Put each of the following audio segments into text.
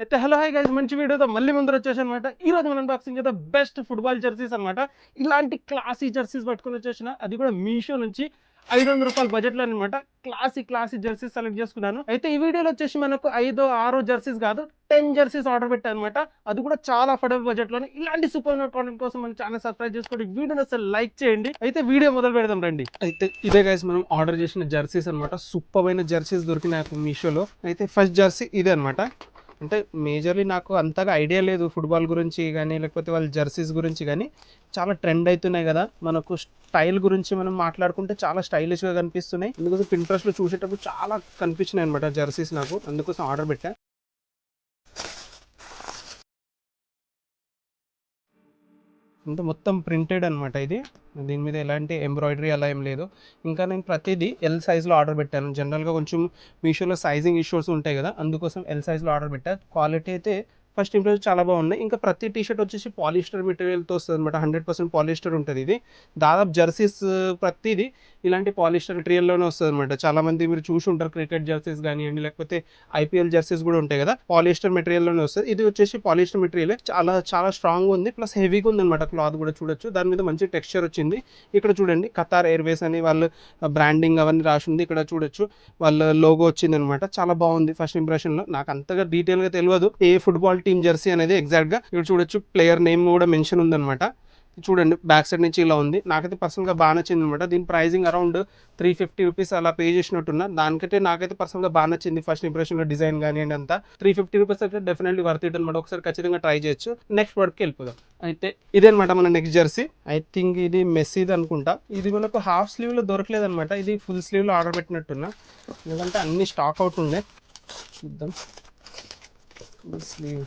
అయితే hello hi guys, మంచి వీడియోతో మళ్ళీ ముందర వచ్చేసి అనమాట. ఈ రోజు మనం అన్బాక్సింగ్ చేద్దాం బెస్ట్ ఫుట్బాల్ జెర్సీస్ అనమాట. ఇలాంటి క్లాసీ జెర్సీస్ పట్టుకొని వచ్చేసిన, అది కూడా మీషో నుంచి 500 రూపాయల బడ్జెట్లో అనమాట. క్లాసీ జెర్సీస్ సెలెక్ట్ చేసుకున్నాను. అయితే ఈ వీడియోలో వచ్చేసి మనకు 5-6 జెర్సీస్ కాదు, 10 జెర్సీస్ ఆర్డర్ పెట్టాను అనమాట. అది కూడా చాలా అఫోర్డబుల్ బడ్జెట్లోనే. ఇలాంటి సూపర్ కాంటెంట్ కోసం మన ఛానల్ సబ్స్క్రైబ్ చేసుకోండి, వీడియోని అసలు లైక్ చేయండి. అయితే వీడియో మొదలు పెడదాం రండి. అయితే ఇదే గైస్ మనం ఆర్డర్ చేసిన జెర్సీస్ అనమాట. సూపర్ అయిన జెర్సీస్ దొరికినాయి మీషోలో. అయితే ఫస్ట్ జెర్సీ ఇదే అనమాట. అంటే మేజర్లీ నాకు అంతగా ఐడియా లేదు ఫుట్బాల్ గురించి కానీ, లేకపోతే వాళ్ళ జెర్సీస్ గురించి కానీ. చాలా ట్రెండ్ అవుతున్నాయి కదా, మనకు స్టైల్ గురించి మనం మాట్లాడుకుంటే చాలా స్టైలిష్గా కనిపిస్తున్నాయి. అందుకోసం Pinterestలో చూసేటప్పుడు చాలా కనిపించినాయి అనమాట జెర్సీస్ నాకు, అందుకోసం ఆర్డర్ పెట్టా. అంటే మొత్తం ప్రింటెడ్ అనమాట ఇది. దీని మీద ఎలాంటి ఎంబ్రాయిడరీ అలా ఏం లేదు. ఇంకా నేను ప్రతిదీ ఎల్ సైజ్లో ఆర్డర్ పెట్టాను. జనరల్గా కొంచెం మీషోలో సైజింగ్ ఇష్యూస్ ఉంటాయి కదా, అందుకోసం ఎల్ సైజ్లో ఆర్డర్ పెట్టా. క్వాలిటీ అయితే ఫస్ట్ ఇంప్రెషన్ చాలా బాగున్నాయి. ఇంకా ప్రతి టీషర్ట్ వచ్చేసి పాలిస్టర్ మెటీరియల్తో వస్తుంది అనమాట. 100% పాలిస్టర్ ఉంటుంది ఇది. దాదాపు జెర్సీస్ ప్రతిదీ ఇలాంటి పాలిస్టర్ మెటీరియల్లోనే వస్తుంది అనమాట. చాలా మంది మీరు చూసి ఉంటారు, క్రికెట్ జెర్సీస్ కానివ్వండి, లేకపోతే ఐపీఎల్ జెర్సీస్ కూడా ఉంటాయి కదా, పాలిస్టర్ మెటీరియల్లోనే వస్తుంది. ఇది వచ్చేసి పాలిస్టర్ మెటీరియల్, చాలా చాలా స్ట్రాంగ్ ఉంది, ప్లస్ హెవీగా ఉంది అనమాట. క్లాత్ కూడా చూడొచ్చు, దాని మీద మంచి టెక్స్చర్ వచ్చింది. ఇక్కడ చూడండి, ఖతార్ ఎయిర్వేస్ అని వాళ్ళు బ్రాండింగ్ అవన్నీ రాసి ఉంది. ఇక్కడ చూడొచ్చు వాళ్ళ లోగో వచ్చింది అనమాట. చాలా బాగుంది. ఫస్ట్ ఇంప్రెషన్ లో నాకు అంతగా డీటెయిల్ గా తెలియదు ఏ ఫుట్బాల్ టీమ్ జెర్సీ అనేది ఎగ్జాక్ట్ గా. ఇక్కడ చూడొచ్చు ప్లేయర్ నేమ్ కూడా మెన్షన్ ఉందన్నమాట. చూడండి బ్యాక్ సైడ్ నుంచి ఇలా ఉంది. నాకైతే పర్సనల్గా బాగా నచ్చింది అనమాట. దీని ప్రైజింగ్ అరౌండ్ 350 రూపీస్ అలా పే చేసినట్టున్నా. దానికైతే నాకైతే పర్సనల్గా బాగా నచ్చింది. ఫస్ట్ ఇంప్రెషన్లో డిజైన్ కానివ్వండి అంతా. 350 రూపీస్ అయితే డెఫినెట్లీ వర్త్ ఇట్ అనమాట. ఒకసారి ఖచ్చితంగా ట్రై చేయొచ్చు. నెక్స్ట్ వర్డ్కి వెళ్ళిపోదాం. అయితే ఇదే అనమాట మన నెక్స్ట్ జెర్సీ. ఐ థింక్ ఇది మెస్సీది అనుకుంటా. ఇది మనకు హాఫ్ స్లీవ్లో దొరకలేదు అనమాట. ఇది ఫుల్ స్లీవ్లో ఆర్డర్ పెట్టినట్టున్నా, ఎందుకంటే అన్ని స్టాక్ అవుట్ ఉండే. చూద్దాం. ఫుల్ స్లీవ్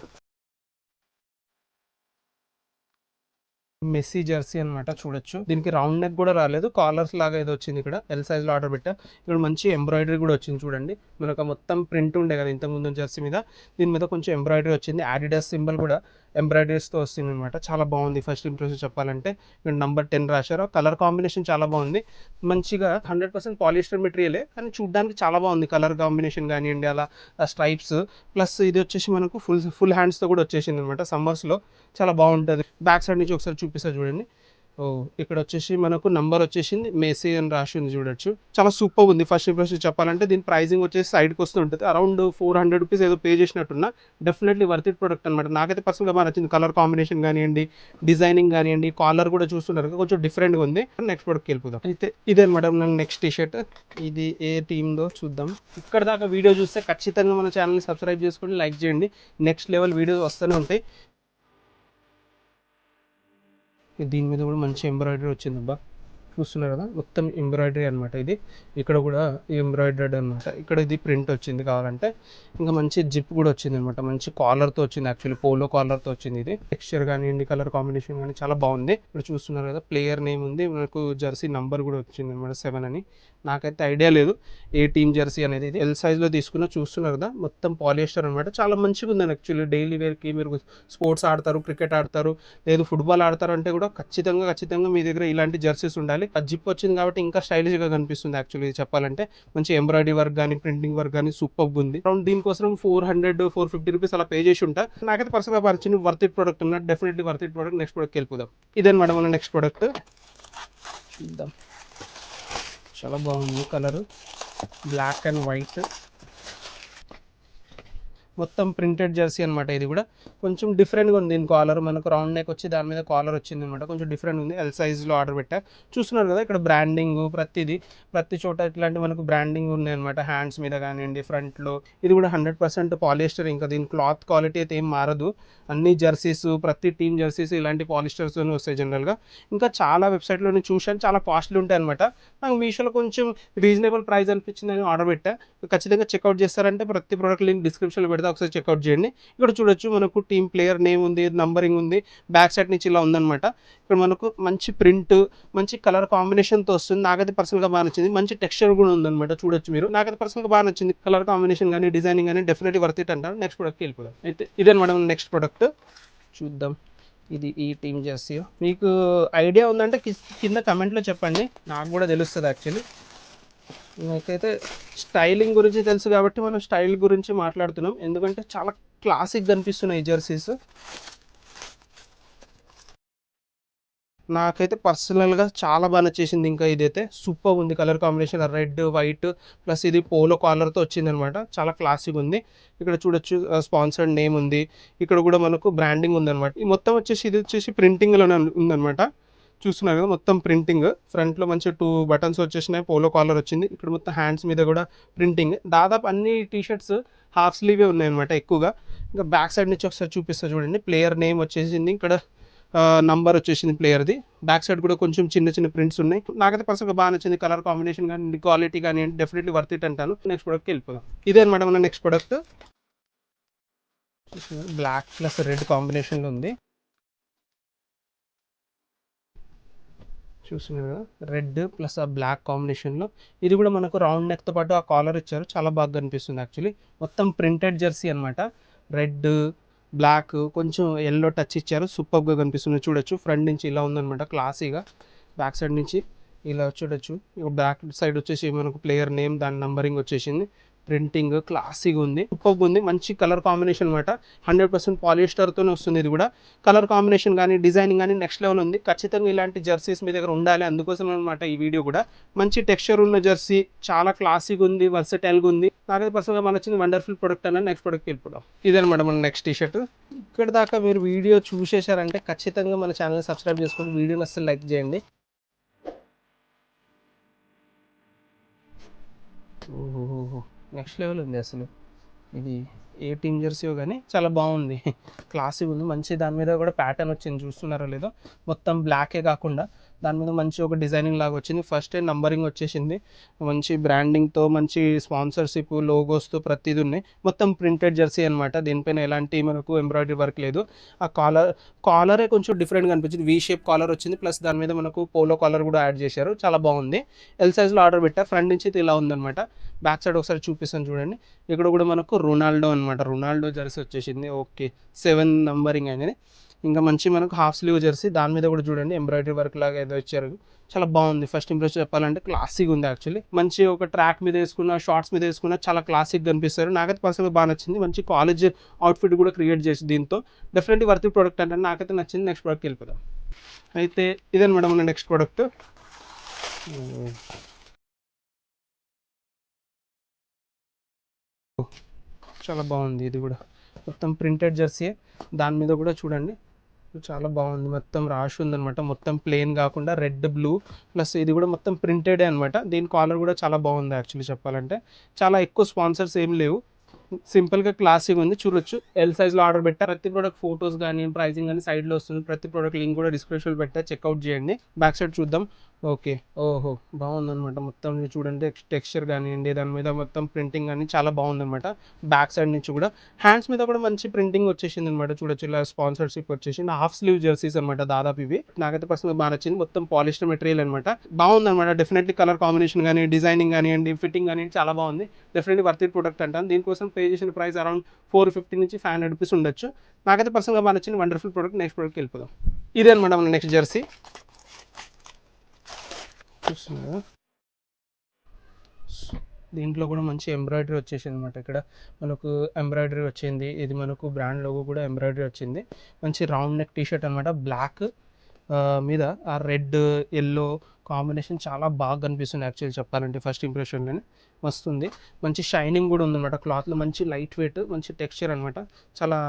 మెస్సీ జెర్సీ అనమాట. చూడొచ్చు దీనికి రౌండ్ నెక్ కూడా రాలేదు, కాలర్స్ లాగా ఏదో వచ్చింది. ఇక్కడ ఎల్ సైజ్ లో ఆర్డర్ పెట్టా. ఇక్కడ మంచి ఎంబ్రాయిడరీ కూడా వచ్చింది. చూడండి మనకు మొత్తం ప్రింట్ ఉండే కదా ఇంతకుముందు జెర్సీ మీద, దీని మీద కొంచెం ఎంబ్రాయిడరీ వచ్చింది. ఆడిడాస్ సింబల్ కూడా ఎంబ్రాయిడరీస్తో వస్తుంది అనమాట. చాలా బాగుంది. ఫస్ట్ ఇంప్రెషన్ చెప్పాలంటే ఇక్కడ నంబర్ 10 రాశారు. కలర్ కాంబినేషన్ చాలా బాగుంది. మంచిగా 100% పాలిస్టర్ మెటీరియలే, కానీ చూడడానికి చాలా బాగుంది. కలర్ కాంబినేషన్ కానివ్వండి, అలా స్ట్రైప్స్, ప్లస్ ఇది వచ్చేసి మనకు ఫుల్ హ్యాండ్స్తో కూడా వచ్చేసింది అనమాట. సమ్మర్స్లో చాలా బాగుంటుంది. బ్యాక్ సైడ్ నుంచి ఒకసారి చూపిస్తా చూడండి. ఓ ఇక్కడ వచ్చేసి మనకు నంబర్ వచ్చేసింది, మెస్సీ అని రాసి ఉంది. చూడొచ్చు చాలా సూపర్ ఉంది. ఫస్ట్ ఇంప్రెషన్ చెప్పాలంటే దీని ప్రైజింగ్ వచ్చేసి సైడ్కి వస్తుంటుంది. అరౌండ్ 400 రూపీస్ ఏదో పే చేసినట్టున్నా. డెఫినెట్లీ వర్త్ ఇట్ ప్రొడక్ట్ అనమాట. నాకైతే పర్సనల్గా బాగా నచ్చింది. కలర్ కాంబినేషన్ కానివ్వండి, డిజైనింగ్ కానివ్వండి, కాలర్ కూడా చూస్తున్నారు కొంచెం డిఫరెంట్గా ఉంది. నెక్స్ట్ ప్రొడక్ట్కి వెళ్ళిపోదాం. అయితే ఇదే మేడం నా నెక్స్ట్ టీషర్ట్. ఇది ఏ టీమ్దో చూద్దాం. ఇక్కడ దాకా వీడియో చూస్తే ఖచ్చితంగా మన ఛానల్ని సబ్స్క్రైబ్ చేసుకొని లైక్ చేయండి. నెక్స్ట్ లెవెల్ వీడియోస్ వస్తూనే ఉంటాయి. దీని మీద కూడా మంచి ఎంబ్రాయిడరీ వచ్చింది అబ్బా. చూస్తున్నారు కదా, మొత్తం ఎంబ్రాయిడరీ అనమాట. ఇది ఇక్కడ కూడా ఎంబ్రాయిడర్డ్ అనమాట. ఇక్కడ ఇది ప్రింట్ వచ్చింది కావాలంటే. ఇంకా మంచి జిప్ కూడా వచ్చింది అనమాట. మంచి కాలర్తో వచ్చింది, యాక్చువల్లీ పోలో కాలర్తో వచ్చింది. ఇది టెక్స్చర్ కానివ్వండి, కలర్ కాంబినేషన్ కానీ చాలా బాగుంది. ఇక్కడ చూస్తున్నారు కదా, ప్లేయర్ నేమ్ ఉంది, మనకు జెర్సీ నంబర్ కూడా వచ్చింది అనమాట, 7 అని. నాకైతే ఐడియా లేదు ఏ టీమ్ జెర్సీ అనేది. ఇది ఎల్ సైజ్లో తీసుకున్న. చూస్తున్నారు కదా, మొత్తం పాలిస్టర్ అనమాట. చాలా మంచిగా ఉంది యాక్చువల్లీ. డైలీ వేర్కి మీరు స్పోర్ట్స్ ఆడతారు, క్రికెట్ ఆడతారు, లేదు ఫుట్బాల్ ఆడతారు అంటే కూడా ఖచ్చితంగా మీ దగ్గర ఇలాంటి జెర్సీస్ ఉండాలి. ఆ జిప్ వచ్చింది కాబట్టి ఇంకా స్టైలిష్గా కనిపిస్తుంది యాక్చువల్లీ చెప్పాలంటే. మంచి ఎంబ్రాయిడరీ వర్క్ కానీ, ప్రింటింగ్ వర్క్ కానీ సూపర్ ఉంది. అరౌండ్ దీనికోసం 400-450 రూపీస్ అలా పే చేసి ఉంటా. నాకైతే పర్సనల్గా పరిచింది వర్త్ ఇట్ ప్రోడక్ట్ ఉన్నట్టు. Definitely worth it product. Next ప్రోడక్ట్కి వెళ్ళిపోదాం. ఇదే మేడం మన నెక్స్ట్ ప్రోడక్ట్. చూద్దాం. చాలా బాగుంది కలర్, బ్లాక్ అండ్ వైట్, మొత్తం ప్రింటెడ్ జెర్సీ అనమాట. ఇది కూడా కొంచెం డిఫరెంట్గా ఉంది. దీని కాలర్ మనకు రౌండ్ నెక్ వచ్చి దాని మీద కాలర్ వచ్చింది అనమాట. కొంచెం డిఫరెంట్ ఉంది. ఎల్ సైజ్లో ఆర్డర్ పెట్టా. చూస్తున్నారు కదా, ఇక్కడ బ్రాండింగ్ ప్రతి చోట ఇట్లాంటి మనకు బ్రాండింగ్ ఉన్నాయి అనమాట. హ్యాండ్స్ మీద కానివ్వండి, ఫ్రంట్లో. ఇది కూడా 100% పాలిస్టర్. ఇంకా దీని క్లాత్ క్వాలిటీ అయితే ఏం మారదు. అన్ని జెర్సీస్, ప్రతి టీమ్ జెర్సీస్ ఇలాంటి పాలిస్టర్స్తోనే వస్తాయి జనరల్గా. ఇంకా చాలా వెబ్సైట్లో నేను చూశాను, చాలా కాస్ట్లీ ఉంటాయి అనమాట. నాకు మీషోలో కొంచెం రీజనబుల్ ప్రైస్ అనిపించింది అని ఆర్డర్ పెట్టా. ఖచ్చితంగా చెక్అవుట్ చేస్తారంటే ప్రతి ప్రోడక్ట్ లింక్ డిస్క్రిప్షన్లో పెడతా, ఒకసారి చెక్అవుట్ చేయండి. ఇక్కడ చూడొచ్చు మనకు టీమ్ ప్లేయర్ నేమ్ ఉంది, నంబరింగ్ ఉంది. బ్యాక్ సైడ్ నుంచి ఇలా ఉందన్నమాట. ఇక్కడ మనకు మంచి ప్రింట్, మంచి కలర్ కాంబినేషన్తో వస్తుంది. నాకైతే పర్సనల్గా బాగా నచ్చింది. మంచి టెక్స్చర్ కూడా ఉందన్నమాట. చూడొచ్చు మీరు. నాకైతే పర్సనల్గా బాగా నచ్చింది. కలర్ కాంబినేషన్ కానీ, డిజైనింగ్ కానీ డెఫినెట్లీ వర్త్ ఇట్ అంటారు. నెక్స్ట్ ప్రోడక్ట్కి వెళ్ళిపోదాం. అయితే ఇదే మేడం నెక్స్ట్ ప్రోడక్ట్. చూద్దాం. ఇది ఈ టీమ్ జెర్సీ. మీకు ఐడియా ఉందంటే కింద కమెంట్లో చెప్పండి, నాకు కూడా తెలుస్తుంది యాక్చువల్లీ. నాకైతే స్టైలింగ్ గురించి తెలుసు కాబట్టి మనం స్టైల్ గురించి మాట్లాడుతున్నాం, ఎందుకంటే చాలా క్లాసిక్ కనిపిస్తున్నాయి ఈ జెర్సీస్. నాకైతే పర్సనల్గా చాలా బాగా నచ్చేసింది. ఇంకా ఇదైతే సూపర్ ఉంది, colour combination red white plus ఇది పోలో కాలర్తో వచ్చిందనమాట. చాలా క్లాసిక్ ఉంది. ఇక్కడ చూడొచ్చు స్పాన్సర్డ్ నేమ్ ఉంది, ఇక్కడ కూడా మనకు బ్రాండింగ్ ఉందన్నమాట. ఈ మొత్తం వచ్చేసి ఇది వచ్చేసి ప్రింటింగ్లోనే ఉందన్నమాట. చూస్తున్నారు కదా మొత్తం ప్రింటింగ్. ఫ్రంట్లో మంచి 2 బటన్స్ వచ్చేసినాయి, పోలో కాలర్ వచ్చింది. ఇక్కడ మొత్తం హ్యాండ్స్ మీద కూడా ప్రింటింగ్. దాదాపు అన్ని టీషర్ట్స్ హాఫ్ స్లీవే ఉన్నాయన్నమాట ఎక్కువగా. ఇంకా బ్యాక్ సైడ్ నుంచి ఒకసారి చూపిస్తా చూడండి. ప్లేయర్ నేమ్ వచ్చేసింది, ఇక్కడ నంబర్ వచ్చేసింది ప్లేయర్ది. బ్యాక్ సైడ్ కూడా కొంచెం చిన్న చిన్న ప్రింట్స్ ఉన్నాయి. నాకైతే పర్సనల్గా బాగా నచ్చింది. కలర్ కాంబినేషన్ కానీ క్వాలిటీ కానీ డెఫినెట్లీ వర్త్ ఇట్ అంటాను. నెక్స్ట్ ప్రోడక్ట్కి వెళ్ళిపోదాం. ఇదే అనమాట మన next product. Black plus red కాంబినేషన్లో ఉంది. చూస్తున్నారు కదా, రెడ్ ప్లస్ ఆ బ్లాక్ కాంబినేషన్లో. ఇది కూడా మనకు రౌండ్ నెక్తో పాటు ఆ కాలర్ ఇచ్చారు, చాలా బాగా కనిపిస్తుంది యాక్చువల్లీ. మొత్తం ప్రింటెడ్ జెర్సీ అనమాట. రెడ్ బ్లాక్ కొంచెం ఎల్లో టచ్ ఇచ్చారు, సూపర్గా కనిపిస్తుంది. చూడొచ్చు ఫ్రంట్ నుంచి ఇలా ఉందన్నమాట క్లాసీగా. బ్యాక్ సైడ్ నుంచి ఇలా చూడొచ్చు. బ్యాక్ సైడ్ వచ్చేసి మనకు ప్లేయర్ నేమ్, దాని నంబరింగ్ వచ్చేసింది. ప్రింటింగ్ క్లాసీగా ఉంది, సూపర్గా ఉంది. మంచి కలర్ కాంబినేషన్ అనమాట. 100% పాలిస్టర్తోనే వస్తుంది. ఇది కూడా కలర్ కాంబినేషన్ కానీ డిజైనింగ్ కానీ నెక్స్ట్ లెవెల్ ఉంది. ఖచ్చితంగా ఇలాంటి జెర్సీస్ మీ దగ్గర ఉండాలి, అందుకోసం అనమాట ఈ వీడియో కూడా. మంచి టెక్స్చర్ ఉన్న జెర్సీ, చాలా క్లాసీగా ఉంది, వర్సటైల్గా ఉంది. నాకైతే పర్సనల్గా మన వచ్చింది వండర్ఫుల్ ప్రొడక్ట్ అన్న. నెక్స్ట్ ప్రొడక్ట్కి వెళ్ళిపోవడం. ఇదనమాట మన నెక్స్ట్ టీ షర్ట్. ఇక్కడ దాకా మీరు వీడియో చూసేశారంటే ఖచ్చితంగా మన ఛానల్ సబ్స్క్రైబ్ చేసుకోండి, వీడియోని అసలు లైక్ చేయండి. ఓహో, నెక్స్ట్ లెవెల్ ఉంది అసలు. ఇది ఏ టీమ్ జెర్సీయో కానీ చాలా బాగుంది, క్లాసిక్ ఉంది. మంచి దాని మీద కూడా ప్యాటర్న్ వచ్చింది, చూస్తున్నారో లేదో. మొత్తం బ్లాకే కాకుండా దాని మీద మంచి ఒక డిజైనింగ్ లాగా వచ్చింది. ఫస్ట్ నంబరింగ్ వచ్చేసింది, మంచి బ్రాండింగ్తో, మంచి స్పాన్సర్షిప్ లోగోస్తో ప్రతిదీ ఉన్నాయి. మొత్తం ప్రింటెడ్ జెర్సీ అనమాట. దీనిపైన ఎలాంటి మనకు ఎంబ్రాయిడరీ వర్క్ లేదు. ఆ కాలరే కొంచెం డిఫరెంట్గా అనిపించింది, వీ షేప్ కాలర్ వచ్చింది. ప్లస్ దాని మీద మనకు పోలో కాలర్ కూడా యాడ్ చేశారు, చాలా బాగుంది. ఎల్ సైజ్లో ఆర్డర్ పెట్టా. ఫ్రంట్ నుంచి ఇలా ఉందన్నమాట. బ్యాక్ సైడ్ ఒకసారి చూపిస్తాను చూడండి. ఇక్కడ కూడా మనకు రొనాల్డో అనమాట, రొనాల్డో జెర్సీ వచ్చేసింది. ఓకే, 7 నంబరింగ్ అనేది. ఇంకా మంచి మనకు హాఫ్ స్లీవ్ జెర్సీ, దాని మీద కూడా చూడండి ఎంబ్రాయిడరీ వర్క్ లాగా ఏదో ఇచ్చారు, చాలా బాగుంది. ఫస్ట్ ఇంప్రెస్ చెప్పాలంటే క్లాసిక్ ఉంది యాక్చువల్లీ. మంచి ఒక ట్రాక్ మీద వేసుకున్న, షార్ట్స్ మీద వేసుకున్న చాలా క్లాసిక్ కనిపిస్తారు. నాకైతే పర్సనల్గా బాగా నచ్చింది. మంచి కాలేజ్ అవుట్ఫిట్ కూడా క్రియేట్ చేసి దీంతో డెఫినెట్లీ వర్త్ ప్రోడక్ట్ అంటే నాకైతే నచ్చింది. నెక్స్ట్ ప్రోడక్ట్కి వెళ్ళిపోదాం. అయితే ఇదనమాట మన నెక్స్ట్ ప్రోడక్ట్. చాలా బాగుంది. ఇది కూడా మొత్తం ప్రింటెడ్ జెర్సీ, దాని మీద కూడా చూడండి చాలా బాగుంది. మొత్తం రాష్ ఉందనమాట, మొత్తం ప్లెయిన్ కాకుండా రెడ్ బ్లూ ప్లస్ ఇది కూడా మొత్తం ప్రింటెడే అనమాట. దీని కాలర్ కూడా చాలా బాగుంది యాక్చువల్లీ చెప్పాలంటే. చాలా ఎక్కువ స్పాన్సర్స్ ఏం లేవు, సింపుల్గా క్లాసిక్ ఉంది. చూడొచ్చు ఎల్ సైజ్లో ఆర్డర్ పెట్టా. ప్రతి ప్రోడక్ట్ ఫోటోస్ కానీ ప్రైజింగ్ కానీ సైడ్లో వస్తుంది. ప్రతి ప్రోడక్ట్ లింక్ కూడా డిస్క్రిప్షన్లో పెట్టా, చెక్అవుట్ చేయండి. బ్యాక్ సైడ్ చూద్దాం. ఓకే, ఓహో బాగుందనమాట. మొత్తం చూడండి టెక్స్చర్ కానివ్వండి, దాని మీద మొత్తం ప్రింటింగ్ కానీ చాలా బాగుందనమాట. బ్యాక్ సైడ్ నుంచి కూడా హ్యాండ్స్ మీద కూడా మంచి ప్రింటింగ్ వచ్చేసింది అనమాట. చూడొచ్చు ఇలా స్పాన్సర్షిప్ వచ్చేసింది. హాఫ్ స్లీవ్ జెర్సీస్ అనమాట దాదాపు ఇవి. నాకైతే పర్సనల్గా బాగా నచ్చింది. మొత్తం పాలిస్టర్ మెటీరియల్ అనమాట, బాగుందనమాట. డెఫినెట్లీ కలర్ కాంబినేషన్ కానీ డిజైనింగ్ కానివ్వండి, ఫిట్టింగ్ కానీ చాలా బాగుంది. డెఫినెట్లీ వర్త్ ఇట్ ప్రొడక్ట్ అంటాను. దీనికోసం పే చేసిన ప్రైస్ అరౌండ్ 450 నుంచి 500 రూపీస్ ఉండొచ్చు. నాకైతే పర్సనల్గా బాగా నచ్చింది. Wonderful product. నెక్స్ట్ ప్రొడక్ట్కి వెళ్ళిపోదాం. ఇదే అనమాట మన నెక్స్ట్ జెర్సీ. చూస్తున్నా దీంట్లో కూడా మంచి ఎంబ్రాయిడరీ వచ్చేసింది అనమాట. ఇక్కడ మనకు ఎంబ్రాయిడరీ వచ్చింది, ఇది మనకు బ్రాండ్ లోగో కూడా ఎంబ్రాయిడరీ వచ్చింది. మంచి రౌండ్ నెక్ టీ షర్ట్ అనమాట. బ్లాక్ మీద ఆ రెడ్ ఎల్లో కాంబినేషన్ చాలా బాగా కనిపిస్తుంది యాక్చువల్లీ చెప్పాలంటే. ఫస్ట్ ఇంప్రెషన్లోనే వస్తుంది. మంచి షైనింగ్ కూడా ఉందన్నమాట క్లాత్లో, మంచి లైట్ వెయిట్, మంచి టెక్స్చర్ అనమాట. చాలా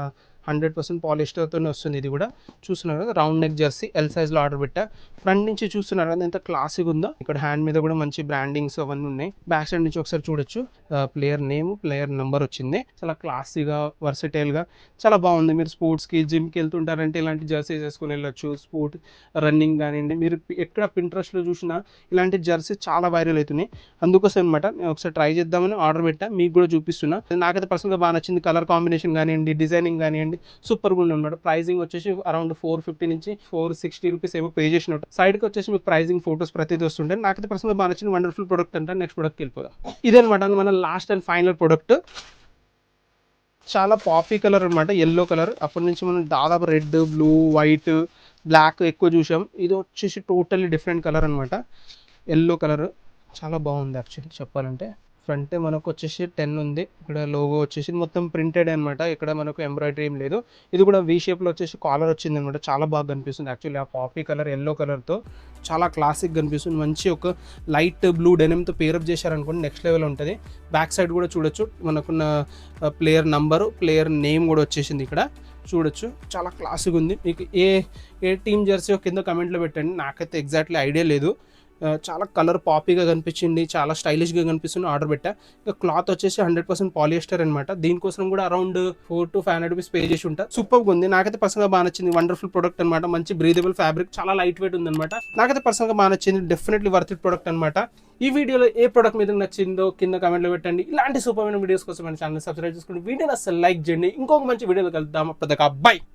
100% పాలిస్టర్తోనే వస్తుంది. ఇది కూడా చూస్తున్నారు కదా, రౌండ్ నెక్ జెర్సీ, ఎల్ సైజ్లో ఆర్డర్ పెట్టా. ఫ్రంట్ నుంచి చూస్తున్నారు కదా ఎంత క్లాసిక్ ఉందో. ఇక్కడ హ్యాండ్ మీద కూడా మంచి బ్రాండింగ్స్ అవన్నీ ఉన్నాయి. బ్యాక్ సైడ్ నుంచి ఒకసారి చూడొచ్చు, ప్లేయర్ నేమ్, ప్లేయర్ నెంబర్ వచ్చింది. చాలా క్లాసీగా, వర్సిటైల్గా చాలా బాగుంది. మీరు స్పోర్ట్స్కి జిమ్కి వెళ్తుంటారంటే ఇలాంటి జెర్సీస్ వేసుకుని వెళ్ళొచ్చు. స్పోర్ట్ రన్నింగ్ కానివ్వండి, మీరు ఎక్కడ పింట్రెస్ట్లో చూసినా ఇలాంటి జెర్సీస్ చాలా వైరల్ అవుతున్నాయి. అందుకోసం అనమాట నేను ఒకసారి ట్రై చేద్దామని ఆర్డర్ పెట్టా, మీకు కూడా చూపిస్తున్నా. నాకైతే పర్సనల్గా బాగా నచ్చింది. కలర్ కాంబినేషన్ కానివ్వండి, డిజైనింగ్ కానివ్వండి సూపర్గా ఉంది అనమాట. ప్రైజింగ్ వచ్చేసి అరౌండ్ 450 నుంచి 460 రూపీస్ ఏమో పే చేసినట్టు. సైడ్కి వచ్చేసి మీకు ప్రైజింగ్ ఫోటోస్ ప్రతిదీ వస్తుంటే నాకైతే పర్సనల్గా బాగా నచ్చింది. వండర్ఫుల్ ప్రొడక్ట్ అంటే నెక్స్ట్ ప్రొడక్ట్కి వెళ్ళిపోదాం. ఇదనమాట మన లాస్ట్ అండ్ ఫైనల్ ప్రొడక్ట్. చాలా పాపీ కలర్ అనమాట, ఎల్లో కలర్. అప్పటి నుంచి మనం దాదాపు రెడ్, బ్లూ, వైట్, బ్లాక్ ఎక్కువ చూసాం. ఇది వచ్చేసి టోటల్లీ డిఫరెంట్ కలర్ అనమాట, ఎల్లో కలర్. చాలా బాగుంది యాక్చువల్లీ చెప్పాలంటే. ఫ్రంట్ మనకు వచ్చేసి 10 ఉంది. ఇక్కడ లోగో వచ్చేసి మొత్తం ప్రింటెడ్ అనమాట. ఇక్కడ మనకు ఎంబ్రాయిడరీ ఏం లేదు. ఇది కూడా వీ షేప్లో వచ్చేసి కాలర్ వచ్చిందనమాట. చాలా బాగా కనిపిస్తుంది యాక్చువల్లీ. ఆ కాఫీ కలర్ ఎల్లో కలర్తో చాలా క్లాసిక్ కనిపిస్తుంది. మంచి ఒక లైట్ బ్లూ డెనిమ్తో పేరప్ చేశారనుకోండి నెక్స్ట్ లెవెల్ ఉంటుంది. బ్యాక్ సైడ్ కూడా చూడొచ్చు మనకున్న ప్లేయర్ నంబరు, ప్లేయర్ నేమ్ కూడా వచ్చేసింది ఇక్కడ చూడొచ్చు. చాలా క్లాసిక్ ఉంది. మీకు ఏ టీమ్ జెర్సీ కింద కమెంట్లో పెట్టండి. నాకైతే ఎగ్జాక్ట్లీ ఐడియా లేదు. చాలా కలర్ పాపీగా కనిపించింది, చాలా స్టైలిష్గా కనిపిస్తుంది. ఆర్డర్ పెట్టా. ఇక క్లాత్ వచ్చేసి 100% పాలియస్టర్ అనమాట. దీనికోసం కూడా అరౌండ్ 400 to 500 రూపీస్ పే చేసి ఉంటా. సూపర్గా ఉంది. నాకైతే పర్సనల్గా బాగా నచ్చింది. వండర్ఫుల్ ప్రొడక్ట్ అనమాట. మంచి బ్రీదబుల్ ఫ్యాబ్రిక్, చాలా లైట్ వెయిట్ ఉందన్నమాట. నాకైతే పర్సనల్గా బాగా నచ్చింది. డెఫినెట్లీ వర్త్ ఇట్ ప్రొడక్ట్ అనమాట. ఈ వీడియోలో ఏ ప్రొడక్ట్ మీద నచ్చిందో కింద కమెంట్లో పెట్టండి. ఇలాంటి సూపర్మైన వీడియోస్ కోసం మన ఛానల్ సబ్స్క్రైబ్ చేసుకోండి. వీడియోని అసలు లైక్ చేయండి. ఇంకొక మంచి వీడియోలో కలుద్దాం. అప్పటిదాకా బై.